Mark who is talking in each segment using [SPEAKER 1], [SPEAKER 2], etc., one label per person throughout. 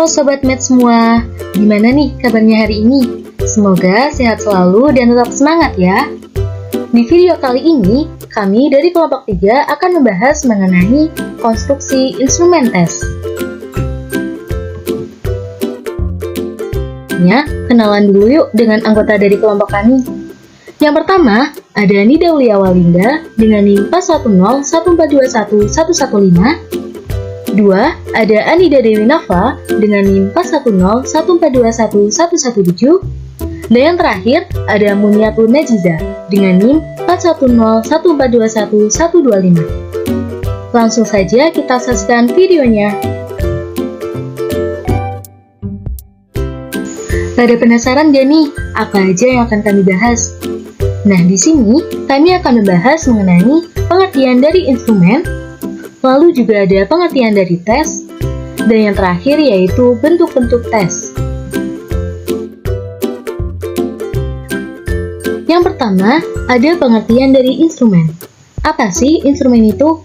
[SPEAKER 1] Halo Sobat Med semua, gimana nih kabarnya hari ini? Semoga sehat selalu dan tetap semangat ya. Di video kali ini, kami dari kelompok 3 akan membahas mengenai konstruksi instrumen tes. Kenalan dulu yuk dengan anggota dari kelompok kami. Yang pertama, ada Nida Aulia Walinda dengan NIM 41014211115. 2. Ada Anida Dewi Nafa dengan NIM 41014211117. Dan yang terakhir, ada Muniatul Najiza dengan NIM 41014211125. Langsung saja kita saksikan videonya. Pada penasaran gak nih, apa aja yang akan kami bahas? Nah, di sini kami akan membahas mengenai pengertian dari instrumen, lalu juga ada pengertian dari tes, dan yang terakhir yaitu bentuk-bentuk tes. Yang pertama, ada pengertian dari instrumen. Apa sih instrumen itu?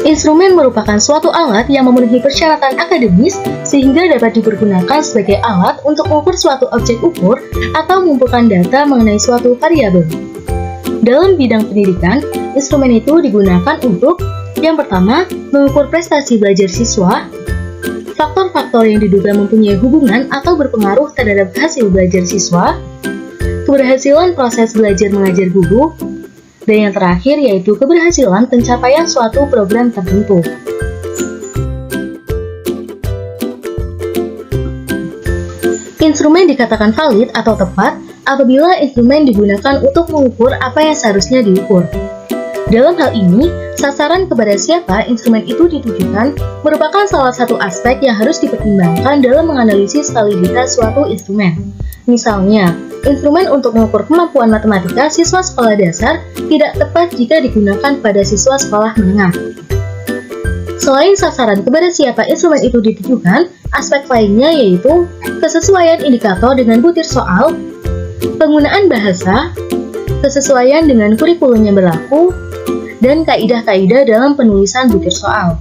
[SPEAKER 1] Instrumen merupakan suatu alat yang memenuhi persyaratan akademis sehingga dapat dipergunakan sebagai alat untuk mengukur suatu objek ukur atau mengumpulkan data mengenai suatu variabel. Dalam bidang pendidikan, instrumen itu digunakan untuk yang pertama, mengukur prestasi belajar siswa, faktor-faktor yang diduga mempunyai hubungan atau berpengaruh terhadap hasil belajar siswa, keberhasilan proses belajar mengajar guru, dan yang terakhir yaitu keberhasilan pencapaian suatu program tertentu. Instrumen dikatakan valid atau tepat apabila instrumen digunakan untuk mengukur apa yang seharusnya diukur. Dalam hal ini, sasaran kepada siapa instrumen itu ditujukan merupakan salah satu aspek yang harus dipertimbangkan dalam menganalisis validitas suatu instrumen. Misalnya, instrumen untuk mengukur kemampuan matematika siswa sekolah dasar tidak tepat jika digunakan pada siswa sekolah menengah. Selain sasaran kepada siapa instrumen itu ditujukan, aspek lainnya yaitu kesesuaian indikator dengan butir soal, penggunaan bahasa, kesesuaian dengan kurikulum yang berlaku, dan kaidah-kaidah dalam penulisan butir soal.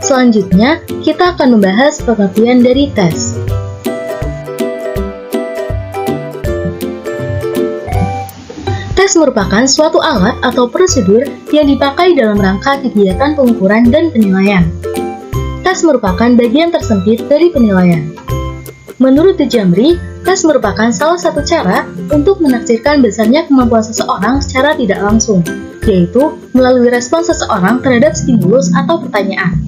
[SPEAKER 1] Selanjutnya, kita akan membahas pengertian dari tes. Tes merupakan suatu alat atau prosedur yang dipakai dalam rangka kegiatan pengukuran dan penilaian. Tes merupakan bagian tersempit dari penilaian. Menurut The Jamri, tes merupakan salah satu cara untuk menafsirkan besarnya kemampuan seseorang secara tidak langsung, yaitu melalui respons seseorang terhadap stimulus atau pertanyaan.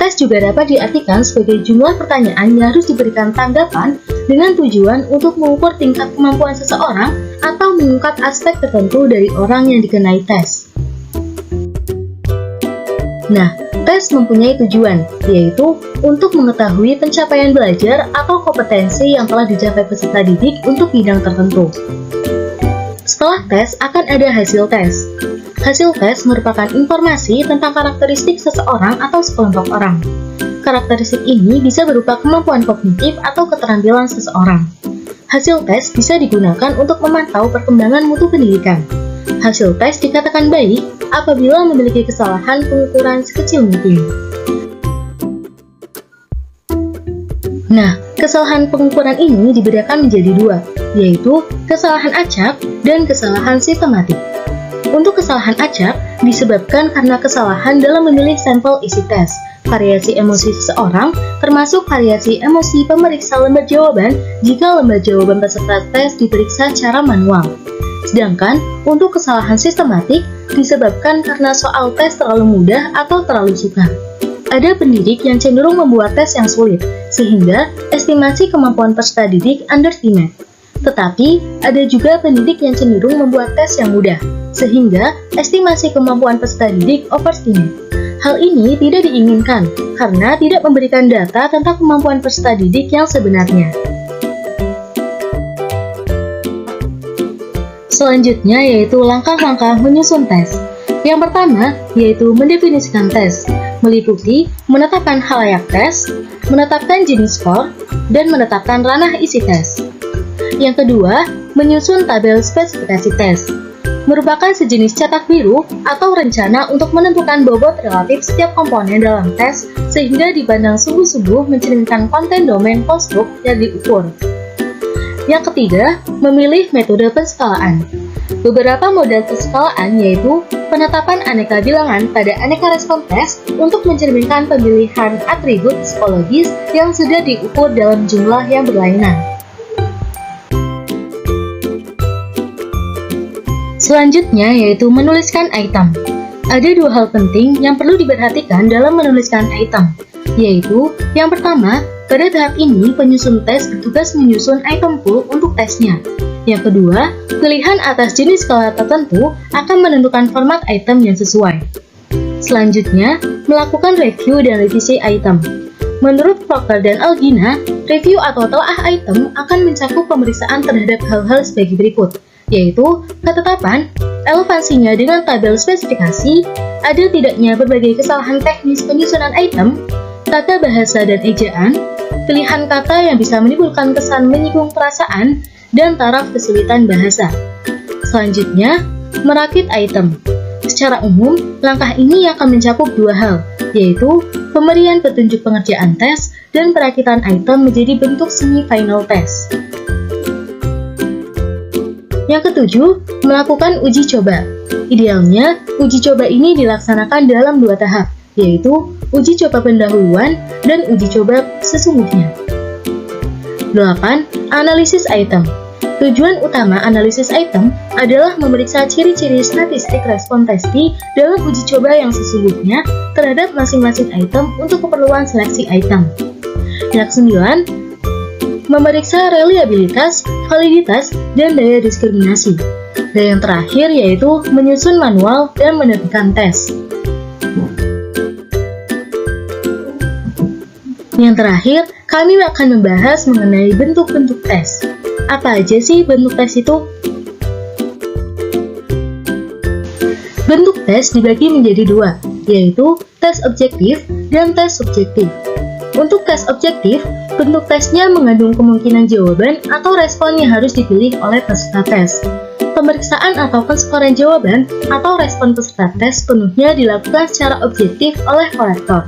[SPEAKER 1] Tes juga dapat diartikan sebagai jumlah pertanyaan yang harus diberikan tanggapan dengan tujuan untuk mengukur tingkat kemampuan seseorang atau mengungkap aspek tertentu dari orang yang dikenai tes. Nah, tes mempunyai tujuan, yaitu untuk mengetahui pencapaian belajar atau kompetensi yang telah dicapai peserta didik untuk bidang tertentu. Setelah tes, akan ada hasil tes. Hasil tes merupakan informasi tentang karakteristik seseorang atau sekelompok orang. Karakteristik ini bisa berupa kemampuan kognitif atau keterampilan seseorang. Hasil tes bisa digunakan untuk memantau perkembangan mutu pendidikan. Hasil tes dikatakan baik apabila memiliki kesalahan pengukuran sekecil mungkin. Nah, kesalahan pengukuran ini dibedakan menjadi dua, yaitu kesalahan acak dan kesalahan sistematik. Untuk kesalahan acak disebabkan karena kesalahan dalam memilih sampel isi tes, variasi emosi seseorang, termasuk variasi emosi pemeriksa lembar jawaban jika lembar jawaban peserta tes diperiksa secara manual. Sedangkan untuk kesalahan sistematik disebabkan karena soal tes terlalu mudah atau terlalu sukar. Ada pendidik yang cenderung membuat tes yang sulit, sehingga estimasi kemampuan peserta didik underestimate. Tetapi, ada juga pendidik yang cenderung membuat tes yang mudah, sehingga estimasi kemampuan peserta didik overestimate. Hal ini tidak diinginkan, karena tidak memberikan data tentang kemampuan peserta didik yang sebenarnya. Selanjutnya yaitu langkah-langkah menyusun tes. Yang pertama yaitu mendefinisikan tes, meliputi menetapkan khalayak tes, menetapkan jenis skor, dan menetapkan ranah isi tes. Yang kedua, menyusun tabel spesifikasi tes. merupakan sejenis cetak biru atau rencana untuk menentukan bobot relatif setiap komponen dalam tes sehingga dipandang sungguh-sungguh mencerminkan konten domain konstruk yang diukur. Yang ketiga, memilih metode penskalaan. Beberapa model penskalaan yaitu penetapan aneka bilangan pada aneka respon tes untuk mencerminkan pemilihan atribut psikologis yang sudah diukur dalam jumlah yang berlainan. Selanjutnya yaitu menuliskan item. Ada dua hal penting yang perlu diperhatikan dalam menuliskan item, yaitu yang pertama, pada tahap ini penyusun tes bertugas menyusun item pool untuk tesnya. Yang kedua, pilihan atas jenis skala tertentu akan menentukan format item yang sesuai. Selanjutnya, melakukan review dan revisi item. Menurut Proctor dan Algina, review atau telah item akan mencakup pemeriksaan terhadap hal-hal sebagai berikut, yaitu ketetapan, relevansinya dengan tabel spesifikasi, ada tidaknya berbagai kesalahan teknis penyusunan item, tata bahasa dan ejaan, pilihan kata yang bisa menimbulkan kesan menyinggung perasaan, dan taraf kesulitan bahasa. Selanjutnya, merakit item. Secara umum, langkah ini akan mencakup dua hal, yaitu pemberian petunjuk pengerjaan tes dan perakitan item menjadi bentuk semi-final test. Yang ketujuh, melakukan uji coba. Idealnya, uji coba ini dilaksanakan dalam dua tahap, yaitu uji coba pendahuluan dan uji coba sesungguhnya. 8. Analisis item. Tujuan utama analisis item adalah memeriksa ciri-ciri statistik respon testi dalam uji coba yang sesungguhnya terhadap masing-masing item untuk keperluan seleksi item. Yang 9. Memeriksa reliabilitas, validitas, dan daya diskriminasi. Dan yang terakhir yaitu menyusun manual dan menerbitkan tes. Yang terakhir, kami akan membahas mengenai bentuk-bentuk tes. Apa aja sih bentuk tes itu? Bentuk tes dibagi menjadi dua, yaitu tes objektif dan tes subjektif. Untuk tes objektif, bentuk tesnya mengandung kemungkinan jawaban atau respon yang harus dipilih oleh peserta tes. Pemeriksaan atau penskoran jawaban atau respon peserta tes penuhnya dilakukan secara objektif oleh kolektor.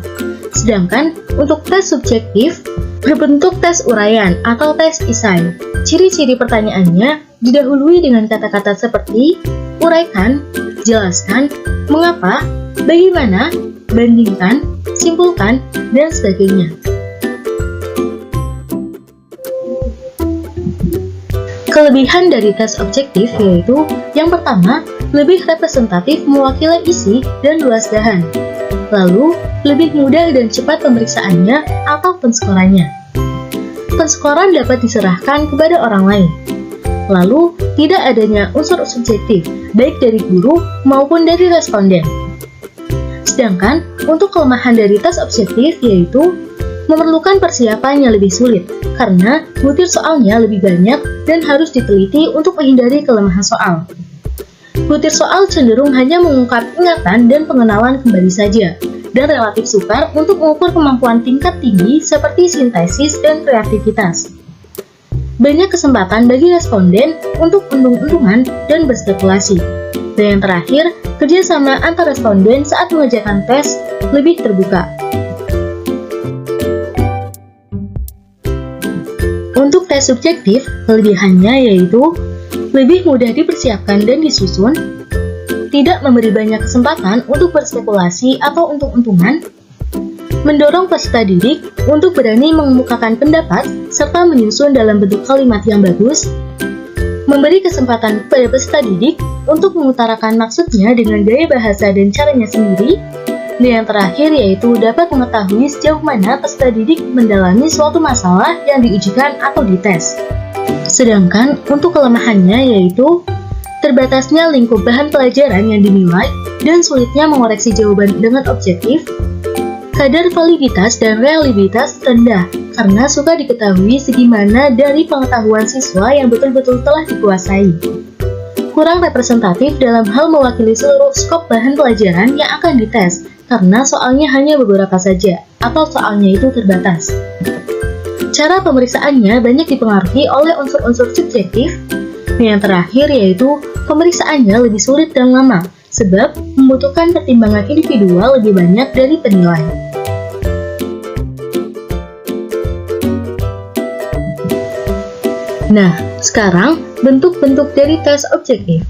[SPEAKER 1] Sedangkan untuk tes subjektif, berbentuk tes uraian atau tes esai. Ciri-ciri pertanyaannya didahului dengan kata-kata seperti uraikan, jelaskan, mengapa, bagaimana, bandingkan, simpulkan, dan sebagainya. Kelebihan dari tes objektif yaitu yang pertama, lebih representatif mewakili isi dan luas dahan. Lalu, lebih mudah dan cepat pemeriksaannya atau penskorannya. Penskoran dapat diserahkan kepada orang lain. Lalu, tidak adanya unsur subjektif, baik dari guru maupun dari responden. Sedangkan, untuk kelemahan dari tes objektif yaitu memerlukan persiapan yang lebih sulit, karena butir soalnya lebih banyak dan harus diteliti untuk menghindari kelemahan soal. Butir soal cenderung hanya mengungkap ingatan dan pengenalan kembali saja, dan relatif sukar untuk mengukur kemampuan tingkat tinggi seperti sintesis dan kreativitas. Banyak kesempatan bagi responden untuk untung-untungan dan berspekulasi. Dan yang terakhir, kerjasama antar responden saat mengerjakan tes lebih terbuka. Untuk tes subjektif, kelebihannya yaitu lebih mudah dipersiapkan dan disusun, tidak memberi banyak kesempatan untuk berspekulasi atau untung-untungan, mendorong peserta didik untuk berani mengemukakan pendapat serta menyusun dalam bentuk kalimat yang bagus, memberi kesempatan kepada peserta didik untuk mengutarakan maksudnya dengan gaya bahasa dan caranya sendiri, dan yang terakhir yaitu dapat mengetahui sejauh mana peserta didik mendalami suatu masalah yang diujikan atau dites. Sedangkan untuk kelemahannya yaitu terbatasnya lingkup bahan pelajaran yang dinilai dan sulitnya mengoreksi jawaban dengan objektif, kadar validitas dan reliabilitas rendah karena suka diketahui segimana dari pengetahuan siswa yang betul-betul telah dikuasai. Kurang representatif dalam hal mewakili seluruh skop bahan pelajaran yang akan dites, karena soalnya hanya beberapa saja, atau soalnya itu terbatas. Cara pemeriksaannya banyak dipengaruhi oleh unsur-unsur subjektif, dan yang terakhir yaitu pemeriksaannya lebih sulit dan lama, sebab membutuhkan pertimbangan individual lebih banyak dari penilai. Nah, sekarang bentuk-bentuk dari tes objektif.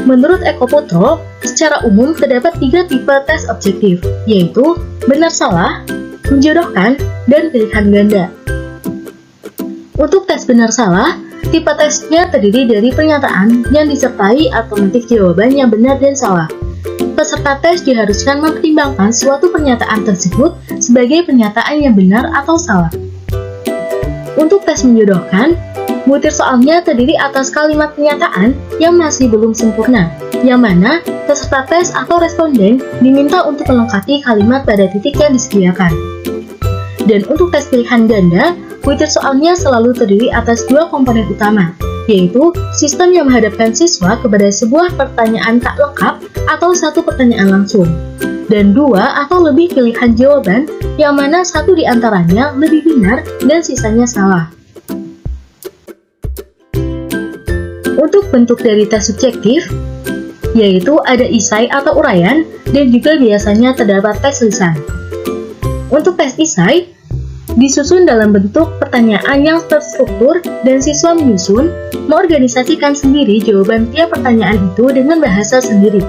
[SPEAKER 1] Menurut Eko Putro, secara umum terdapat 3 tipe tes objektif, yaitu benar-salah, menjodohkan, dan pilihan ganda. Untuk tes benar-salah, tipe tesnya terdiri dari pernyataan yang disertai alternatif jawaban yang benar dan salah. Peserta tes diharuskan mempertimbangkan suatu pernyataan tersebut sebagai pernyataan yang benar atau salah. Untuk tes menjodohkan, butir soalnya terdiri atas kalimat pernyataan yang masih belum sempurna, yang mana peserta tes atau responden diminta untuk melengkapi kalimat pada titik yang disediakan. Dan untuk tes pilihan ganda, butir soalnya selalu terdiri atas 2 komponen utama, yaitu sistem yang menghadapkan siswa kepada sebuah pertanyaan tak lengkap atau satu pertanyaan langsung, dan 2 atau lebih pilihan jawaban yang mana satu di antaranya lebih benar dan sisanya salah. Untuk bentuk dari tes subjektif, yaitu ada isai atau uraian dan juga biasanya terdapat tes lisan. Untuk tes isai, disusun dalam bentuk pertanyaan yang terstruktur dan siswa menyusun, mengorganisasikan sendiri jawaban tiap pertanyaan itu dengan bahasa sendiri.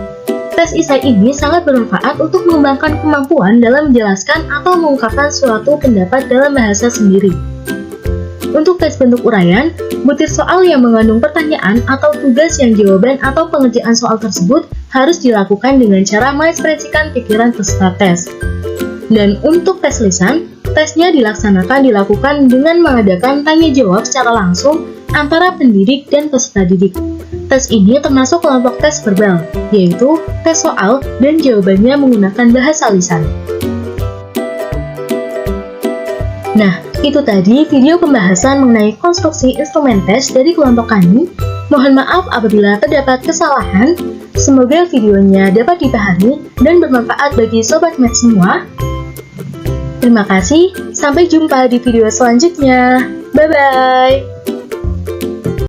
[SPEAKER 1] Tes isai ini sangat bermanfaat untuk mengembangkan kemampuan dalam menjelaskan atau mengungkapkan suatu pendapat dalam bahasa sendiri. Untuk tes bentuk uraian, butir soal yang mengandung pertanyaan atau tugas yang jawaban atau pengerjaan soal tersebut harus dilakukan dengan cara mengekspresikan pikiran peserta tes. Dan untuk tes lisan, tesnya dilakukan dengan mengadakan tanya jawab secara langsung antara pendidik dan peserta didik. Tes ini termasuk kelompok tes verbal, yaitu tes soal dan jawabannya menggunakan bahasa lisan. Nah, itu tadi video pembahasan mengenai konstruksi instrumen tes dari kelompok kami. Mohon maaf apabila terdapat kesalahan. Semoga videonya dapat dipahami dan bermanfaat bagi Sobat Math semua. Terima kasih, sampai jumpa di video selanjutnya. Bye-bye!